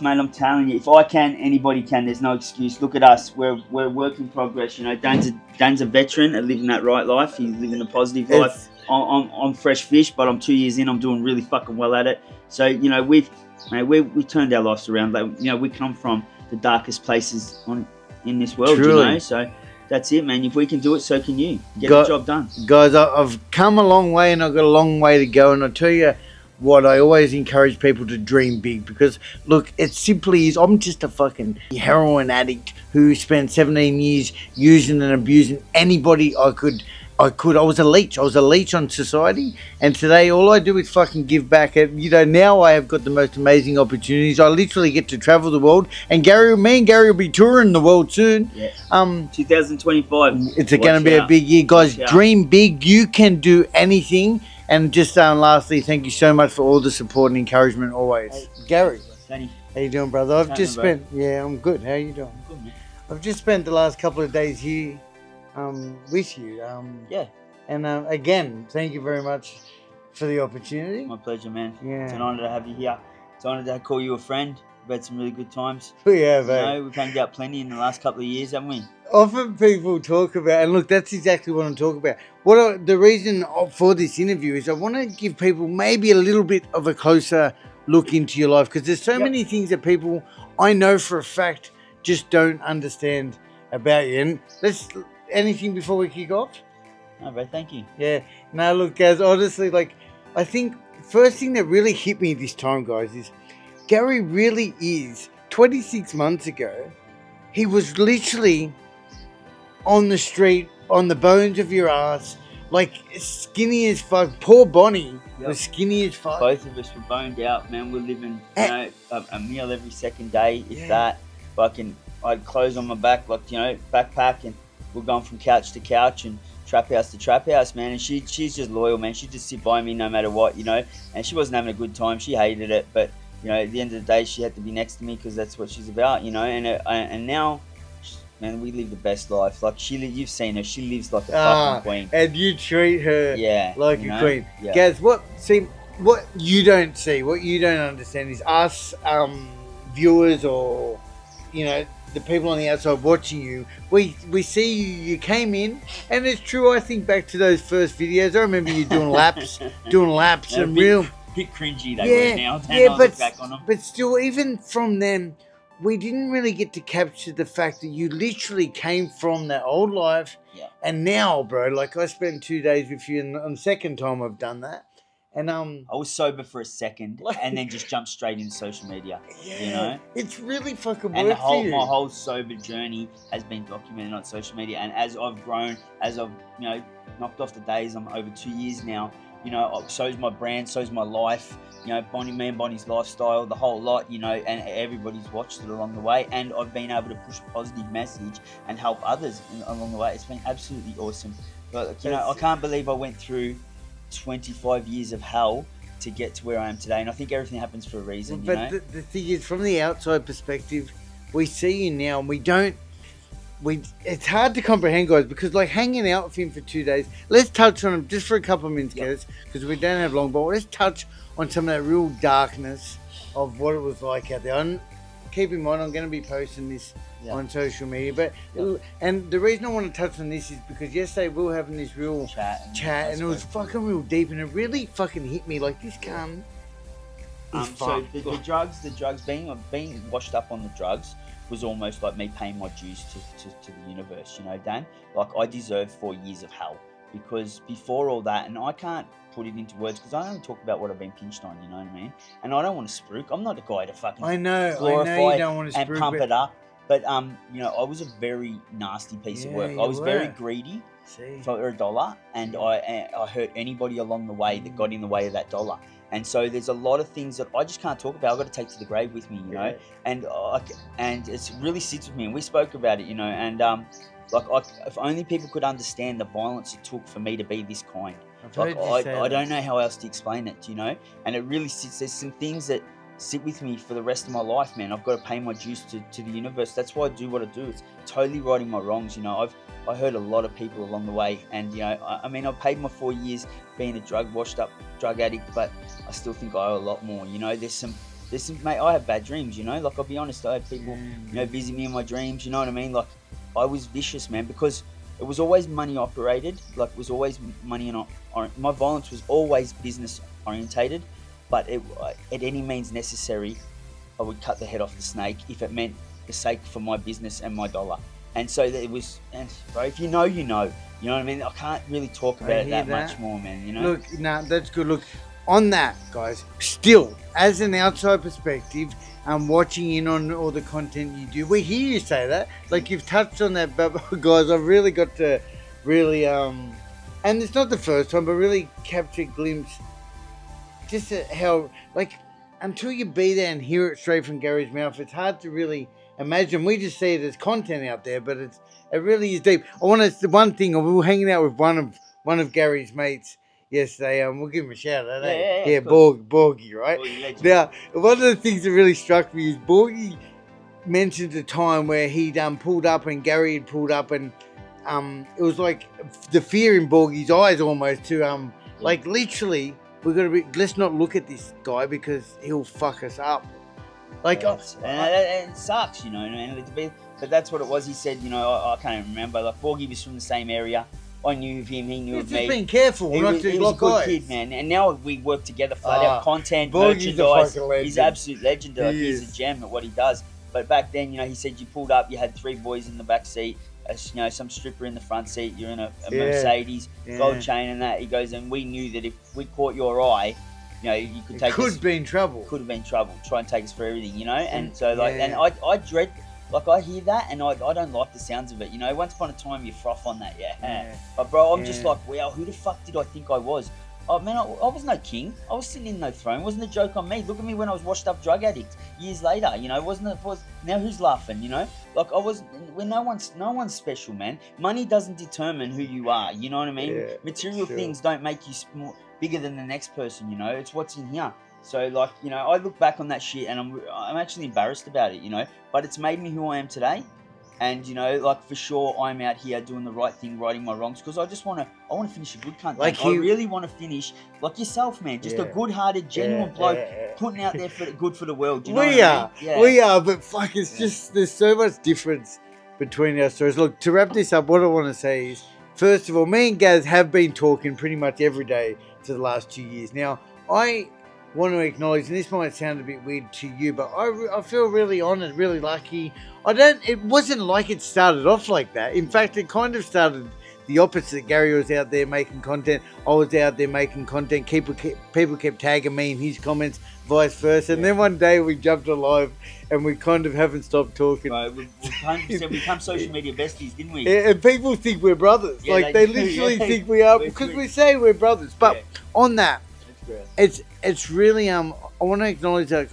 Mate, I'm telling you, if I can, anybody can. There's no excuse. Look at us. We're work in progress. You know, Dan's a veteran at living that right life. He's living a positive life. It's I'm fresh fish, but I'm 2 years in. I'm doing really fucking well at it. So you know, we turned our lives around. Like, you know, we come from the darkest places in this world. truly. You know, so that's it, man. If we can do it, so can you. Get the job done. Guys, I've come a long way and I've got a long way to go. And I'll tell you what, I always encourage people to dream big because, look, it simply is. I'm just a fucking heroin addict who spent 17 years using and abusing anybody I could. I was a leech. I was a leech on society. And today, all I do is fucking give back. You know, now I have got the most amazing opportunities. I literally get to travel the world. And me and Gary will be touring the world soon. Yeah. 2025. It's going to be a big year. Guys, dream big. You can do anything. And just lastly, thank you so much for all the support and encouragement always. Hey, Gary, Danny, how you doing, brother? I'm good. How you doing? Good, man. I've just spent the last couple of days here with you. Yeah. And again, thank you very much for the opportunity. My pleasure, man. Yeah. It's an honour to have you here. It's an honour to call you a friend. We've had some really good times. We have, you know, we've hanged out plenty in the last couple of years, haven't we? Often people talk about, and look, that's exactly what I'm talking about. The reason for this interview is I want to give people maybe a little bit of a closer look into your life because there's so many things that people I know for a fact just don't understand about you. And anything before we kick off? No, bro, thank you. Yeah. No, look, guys, honestly, like, I think first thing that really hit me this time, guys, is Gary really is 26 months ago. He was literally on the street, on the bones of your ass, like skinny as fuck. Poor Bonnie was skinny as fuck. Both of us were boned out, man. We're living, you know, a meal every second day. If that, fucking, I had clothes on my back, like, you know, backpack, and we're going from couch to couch and trap house to trap house, man. And she's just loyal, man. She'd just sit by me no matter what, you know. And she wasn't having a good time. She hated it, but you know, at the end of the day, she had to be next to me because that's what she's about, you know. And now, man, we live the best life. Like you've seen her. She lives like a fucking queen. And you treat her like a queen. Yeah. Gaz, what you don't see, what you don't understand is us viewers or, you know, the people on the outside watching you. We see you came in, and it's true. I think back to those first videos. I remember you doing laps, and real. Bit cringy they were now. I look back on them. But still, even from them, we didn't really get to capture the fact that you literally came from that old life. Yeah. And now, bro, like I spent 2 days with you, and on the second time I've done that. And I was sober for a second, and then just jumped straight into social media. Yeah, you know, it's really fucking and worked for you. My whole sober journey has been documented on social media. And as I've grown, as I've knocked off the days, I'm over 2 years now. You know, so's my brand, so's my life. You know, Bonnie's lifestyle, the whole lot. You know, and everybody's watched it along the way. And I've been able to push a positive message and help others along the way. It's been absolutely awesome. But you know, I can't believe I went through 25 years of hell to get to where I am today. And I think everything happens for a reason. But the thing is, from the outside perspective, we see you now, and it's hard to comprehend, guys, because like hanging out with him for 2 days. Let's touch on him just for a couple of minutes, guys, because we don't have long. But let's touch on some of that real darkness of what it was like out there. And keep in mind, I'm going to be posting this on social media. But and the reason I want to touch on this is because yesterday we were having this real chat and it was fucking real deep, and it really fucking hit me. Like, this cunt is so the drugs, being washed up on the drugs was almost like me paying my dues to the universe, you know, Dan. Like, I deserve 4 years of hell, because before all that, and I can't put it into words because I only talk about what I've been pinched on, you know what I mean? And I don't want to spruik. I'm not the guy to fucking glorify you don't want to and pump it up. But you know, I was a very nasty piece of work. I was very greedy for a dollar, and I hurt anybody along the way that got in the way of that dollar. And so there's a lot of things that I just can't talk about. I've got to take to the grave with me, you know. And it really sits with me. And we spoke about it, you know. And if only people could understand the violence it took for me to be this kind. I don't know how else to explain it, you know. And it really sits. There's some things that sit with me for the rest of my life, man. I've got to pay my dues to the universe. That's why I do what I do. It's totally righting my wrongs, you know. I hurt a lot of people along the way, and you know, I mean, I've paid my 4 years being a washed up drug addict, but I still think I owe a lot more. You know, there's some mate, I have bad dreams, you know. Like, I'll be honest, I have people, you know, visit me in my dreams. You know what I mean? Like, I was vicious, man, because it was always money operated. Like, it was always money and my violence was always business orientated. But at any means necessary, I would cut the head off the snake if it meant the sake for my business and my dollar. And so it was, and bro, if you know, you know. You know what I mean? I can't really talk about it that much more, man, you know? Look, no, that's good. Look, on that, guys, still, as an outside perspective, watching in on all the content you do, we hear you say that. Like, you've touched on that, but guys, I've really got to really, and it's not the first time, but really capture a glimpse just at how, like, until you be there and hear it straight from Gary's mouth, it's hard to really imagine. We just see it as content out there, but it really is deep. I want to, one thing, we were hanging out with one of Gary's mates yesterday. We'll give him a shout out. Yeah, Borgie, right? Now, one of the things that really struck me is Borgie mentioned a time where he'd pulled up and Gary had pulled up, and it was like the fear in Borgie's eyes almost to like, literally, let's not look at this guy because he'll fuck us up. Like, and it sucks, you know, but that's what it was. He said, you know, I can't even remember. Like, Borgie was from the same area. I knew of him, he knew of me. Just being careful, he was a good kid, man. And now we work together flat out, content, merchandise. He's an absolute legend. He's a gem at what he does. But back then, you know, he said you pulled up, you had 3 boys in the back seat, you know, some stripper in the front seat, you're in a Mercedes, gold chain and that. He goes, and we knew that if we caught your eye, you know, you could take us. Could be in trouble. Could have been trouble. Try and take us for everything, you know? And so, like, and I dread, like, I hear that and I don't like the sounds of it, you know? Once upon a time, you froth on that, But, bro, I'm just like, wow, who the fuck did I think I was? Oh, man, I was no king. I was sitting in no throne. It wasn't a joke on me. Look at me when I was washed up drug addict years later, you know? Now who's laughing, you know? Like, when no one's special, man. Money doesn't determine who you are, you know what I mean? Yeah, Material things don't make you bigger than the next person, you know? It's what's in here. So, like, you know, I look back on that shit and I'm actually embarrassed about it, you know? But it's made me who I am today. And, you know, like, for sure, I'm out here doing the right thing, righting my wrongs, because I just want to finish a good cunt. Like, I really want to finish like yourself, man. Just a good-hearted, genuine bloke putting out there for good for the world. You know we are, but fuck, it's just, there's so much difference between our stories. Look, to wrap this up, what I want to say is, first of all, me and Gaz have been talking pretty much every day for the last 2 years. Now, I want to acknowledge, and this might sound a bit weird to you, but I feel really honoured, really lucky. It wasn't like it started off like that. In fact, it kind of started the opposite. Gary was out there making content. I was out there making content. People kept tagging me in his comments, vice versa. And then one day we jumped alive and we kind of haven't stopped talking. Right, we become social media besties, didn't we? And people think we're brothers. Yeah, like, they literally think we are because we say we're brothers. But on that, it's really I want to acknowledge that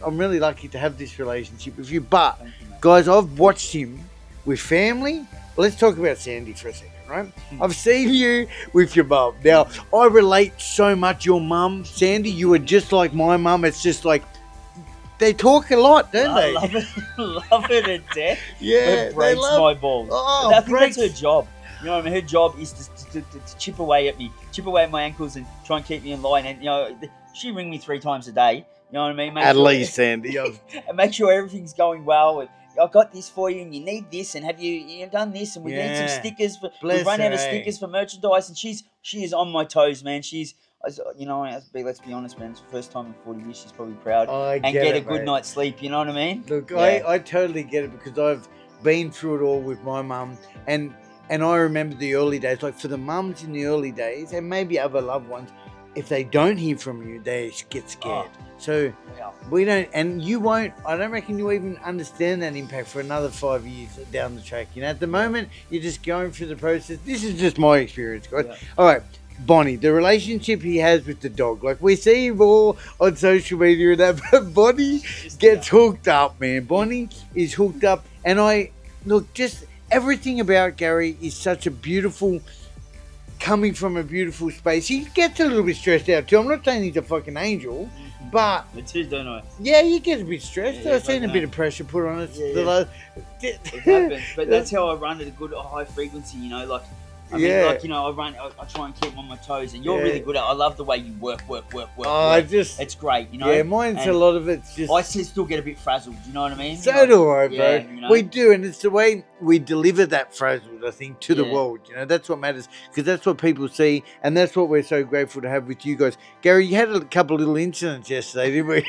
I'm really lucky to have this relationship with you. But guys, I've watched him with family. Let's talk about Sandy for a second, right? I've seen you with your mum. Now, I relate so much. Your mum, Sandy, you are just like my mum. It's just like they talk a lot, don't they? Love it to death. Yeah, it breaks my balls. I think that's her job. You know what I mean? Her job is to chip away at me, chip away at my ankles and try and keep me in line. And, you know, she ring me 3 times a day. You know what I mean? At least, Sandy. And make sure everything's going well. And I've got this for you and you need this. And have you done this? And we need some stickers. We've run out of stickers for merchandise. And she is on my toes, man. You know, let's be honest, man. It's the first time in 40 years she's probably proud. And get a good night's sleep. You know what I mean? Look, I totally get it because I've been through it all with my mum. And I remember the early days, like for the mums in the early days, and maybe other loved ones, if they don't hear from you, they get scared. So we don't, and you won't, I don't reckon you even understand that impact for another 5 years down the track. You know, at the moment, you're just going through the process. This is just my experience, guys. Yeah. All right, Bonnie, the relationship he has with the dog. Like, we see him all on social media and that, but Bonnie gets hooked up, man. Bonnie is hooked up, and everything about Gary is such a beautiful, coming from a beautiful space. He gets a little bit stressed out too. I'm not saying he's a fucking angel, but... Me too, don't I? Yeah, you get a bit stressed. I've seen a bit of pressure put on it. It happens. But that's how I run at a good high frequency, you know, like... I mean, like, you know, I try and keep on my toes, and you're really good at it. I love the way you work. It's great, you know. Yeah, mine's and a lot of it's just. I still get a bit frazzled. You know what I mean? So do I, bro. Yeah, you know? We do, and it's the way we deliver that frazzled, I think, to the world. You know, that's what matters, because that's what people see, and that's what we're so grateful to have with you guys. Gary, you had a couple of little incidents yesterday, didn't we?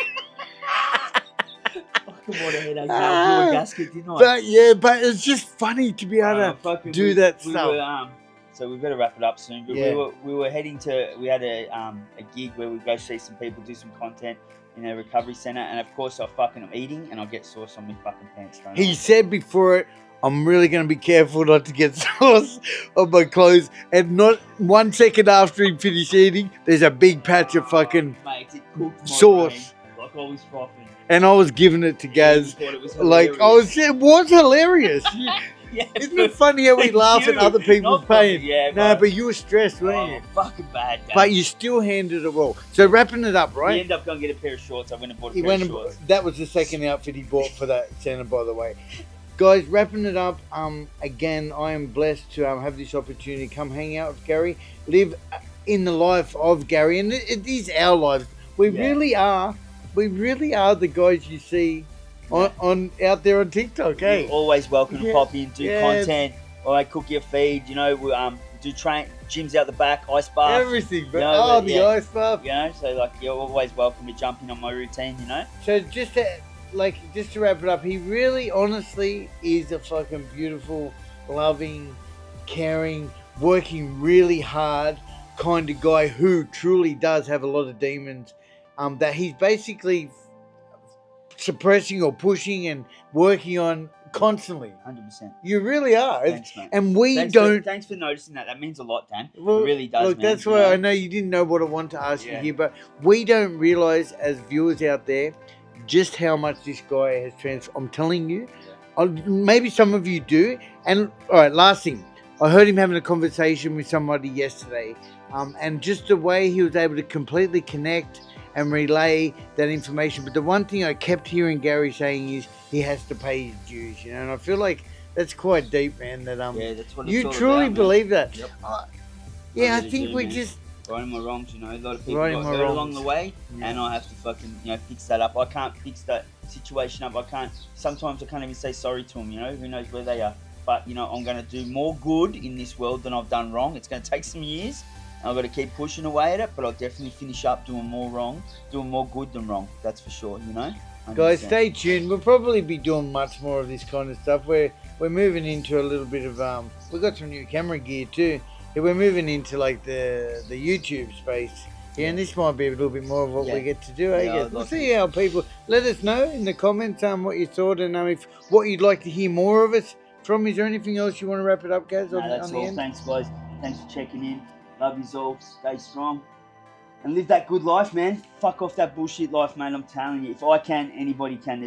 I gasket, didn't I? But it's just funny to be able to do that stuff. So we better wrap it up soon. But we were heading to. We had a gig where we go see some people, do some content in a recovery center, and of course I'm eating and I get sauce on my fucking pants. He said before it, I'm really going to be careful not to get sauce on my clothes. And not 1 second after he finished eating, there's a big patch of fucking sauce. Like I was frothing. And I was giving it to Gaz. It was it was hilarious. Isn't it funny how we laugh at other people's pain? Yeah, but you were stressed, weren't you? Fucking bad, Dad. But you still handled it well. So wrapping it up, right? He ended up going to get a pair of shorts. I went and bought a pair of shorts. That was the second outfit he bought for that centre, by the way. Guys, wrapping it up, again, I am blessed to have this opportunity to come hang out with Garry, live in the life of Garry, and it is our lives. We really are the guys you see on out there on TikTok, eh? You're always welcome to pop in, do content, or cook your feed, you know, we do gyms out the back, ice bath. Everything, but ice bath. You know, so like you're always welcome to jump in on my routine, you know? So just to wrap it up, he really honestly is a fucking beautiful, loving, caring, working really hard kind of guy who truly does have a lot of demons that he's basically suppressing or pushing and working on constantly. 100%. You really are. Thanks, mate. And thanks for noticing that. That means a lot, Dan. Well, it really does, look, man. That's why I know you didn't know what I want to ask you here, but we don't realise as viewers out there just how much this guy has transformed. I'm telling you. Maybe some of you do. And, all right, last thing. I heard him having a conversation with somebody yesterday, and just the way he was able to completely connect and relay that information. But the one thing I kept hearing Garry saying is he has to pay his dues, you know, and I feel like that's quite deep, man. That that's what it's you all truly about, believe that. Yep. I think we just righting my wrongs, you know. A lot of people got hurt along the way, and I have to fucking, you know, fix that up. I can't fix that situation up. Sometimes I can't even say sorry to them, you know. Who knows where they are? But, you know, I'm going to do more good in this world than I've done wrong. It's going to take some years. I've got to keep pushing away at it, but I'll definitely finish up doing more good than wrong. That's for sure, you know? 100%. Guys, stay tuned. We'll probably be doing much more of this kind of stuff. We're moving into a little bit of, we've got some new camera gear too. Yeah, we're moving into like the YouTube space. Yeah, and this might be a little bit more of what we get to do. We'll see how people, let us know in the comments what you thought, and if what you'd like to hear more of us from. Is there anything else you want to wrap it up, Gaz? That's all. Thanks, guys. Thanks for checking in. Love yous all. Stay strong. And live that good life, man. Fuck off that bullshit life, man. I'm telling you. If I can, anybody can. There's